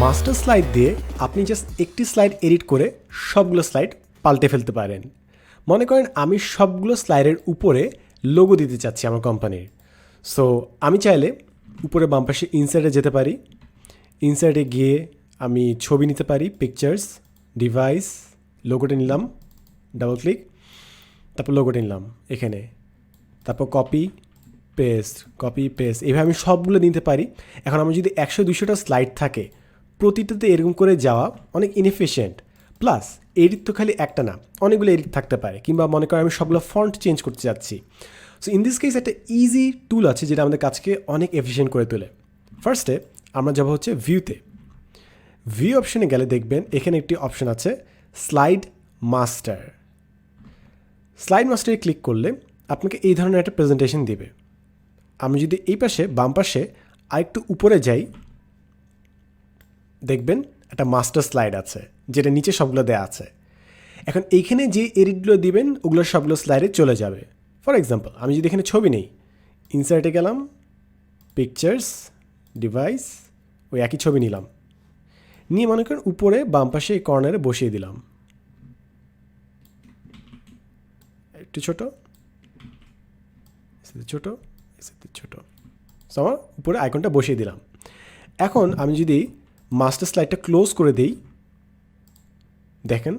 Master slide দিয়ে আপনি just একটি স্লাইড এডিট করে সবগুলো স্লাইড পাল্টে ফেলতে পারেন। মনে করেন আমি সবগুলো স্লাইডের উপরে লোগো দিতে চাচ্ছি আমার কোম্পানির। সো আমি চাইলে উপরে বাম পাশে ইনসার্টে যেতে পারি। ইনসার্টে গিয়ে আমি ছবি নিতে পারি, পিকচার্স, ডিভাইস, লোগোটা নিলাম, ডাবল ক্লিক, তারপর লোগোটা নিলাম এখানে, তারপর কপি পেস্ট, এইভাবে আমি সবগুলো নিতে পারি। এখন আমার যদি 100-200টা স্লাইড থাকে, প্রতিটাতে এরকম করে যাওয়া অনেক ইনএফিশিয়েন্ট। প্লাস এডিট তো খালি একটা না, অনেকগুলো এডিট থাকতে পারে। কিংবা মনে করেন আমি সবগুলো ফন্ট চেঞ্জ করতে যাচ্ছি। সো ইন দিস কেস একটা ইজি টুল আছে যেটা আমাদের কাজকে অনেক এফিশিয়েন্ট করে তোলে। ফার্স্টে আমরা যাব হচ্ছে ভিউতে। ভিউ অপশনে গেলে দেখবেন এখানে একটি অপশন আছে স্লাইড মাস্টার। স্লাইড মাস্টারে ক্লিক করলে আপনাকে এই ধরনের একটা প্রেজেন্টেশন দিবে। আমি যদি এই পাশে বাম পাশে আরেকটু উপরে যাই, দেখবেন একটা মাস্টার স্লাইড আছে যেটা নিচে সবগুলো দেওয়া আছে। এখন এইখানে যে এডিটগুলো দিবেন ওগুলো সবগুলো স্লাইডে চলে যাবে। ফর এক্সাম্পল আমি যদি এখানে ছবি নেই, ইনসার্টে গেলাম, পিকচার্স, ডিভাইস, ওই একই ছবি নিলাম, নিয়ে মনে করেন উপরে বাম পাশে এই কর্নারে বসিয়ে দিলাম। একটু ছোট, ছোট, আমার উপরে আইকনটা বসিয়ে দিলাম। এখন আমি যদি মাস্টার স্লাইডটা ক্লোজ করে দিই, দেখেন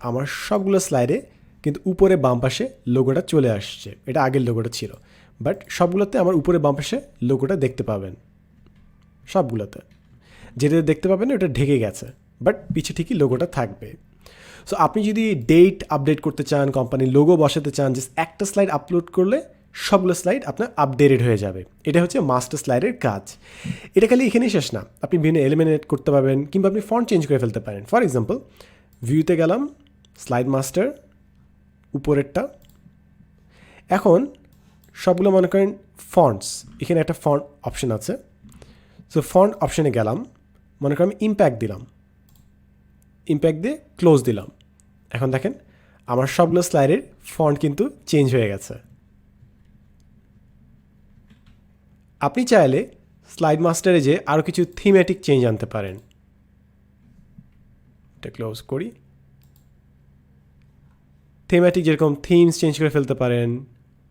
আমার সবগুলো স্লাইডে কিন্তু উপরে বাম পাশে লোগোটা চলে আসছে। এটা আগের লোগোটা ছিল, বাট সবগুলোতে আমার উপরে বাম পাশে লোগোটা দেখতে পাবেন। সবগুলোতে যেটা দেখতে পাবেন ওটা ঢেকে গেছে, বাট পিছে ঠিকই লোগোটা থাকবে। সো আপনি যদি ডেট আপডেট করতে চান, কোম্পানির লোগো বসাতে চান, জাস্ট একটা স্লাইড আপলোড করলে সবগুলো স্লাইড আপনার আপডেটেড হয়ে যাবে। এটা হচ্ছে মাস্টার স্লাইডের কাজ। এটা খালি এখানেই শেষ না, আপনি বিভিন্ন এলিমিনেট করতে পারবেন কিংবা আপনি ফন্ট চেঞ্জ করে ফেলতে পারেন। ফর এক্সাম্পল ভিউতে গেলাম, স্লাইড মাস্টার উপরেরটা। এখন সবগুলো মনে করেন ফন্টস, এখানে একটা ফন্ট অপশন আছে। সো ফন্ট অপশনে গেলাম, মনে করেন আমি ইম্প্যাক্ট দিলাম, ইম্প্যাক্ট দিয়ে ক্লোজ দিলাম। এখন দেখেন আমার সবগুলো স্লাইডের ফন্ট কিন্তু চেঞ্জ হয়ে গেছে। আপনি চাইলে স্লাইড মাস্টারে যে আরও কিছু থিমেটিক চেঞ্জ আনতে পারেন। এটা ক্লোজ করি। থিমেটিক যেরকম থিমস চেঞ্জ করে ফেলতে পারেন,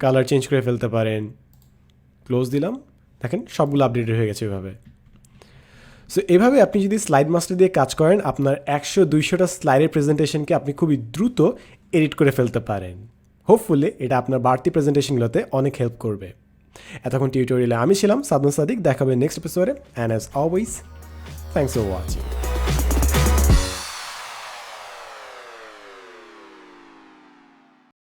কালার চেঞ্জ করে ফেলতে পারেন। ক্লোজ দিলাম, দেখেন সবগুলো আপডেটেড হয়ে গেছে এভাবে। সো এভাবে আপনি যদি স্লাইড মাস্টার দিয়ে কাজ করেন, আপনার 100-200টা স্লাইডের প্রেজেন্টেশনকে আপনি খুবই দ্রুত এডিট করে ফেলতে পারেন। হোপফুলি এটা আপনার বাড়তি প্রেজেন্টেশনগুলোতে অনেক হেল্প করবে। এতক্ষণ টিউটোরিয়ালে আমি ছিলাম সাদমান সাদিক। দেখা হবে নেক্সট এপিসোডে, and as always thanks for watching.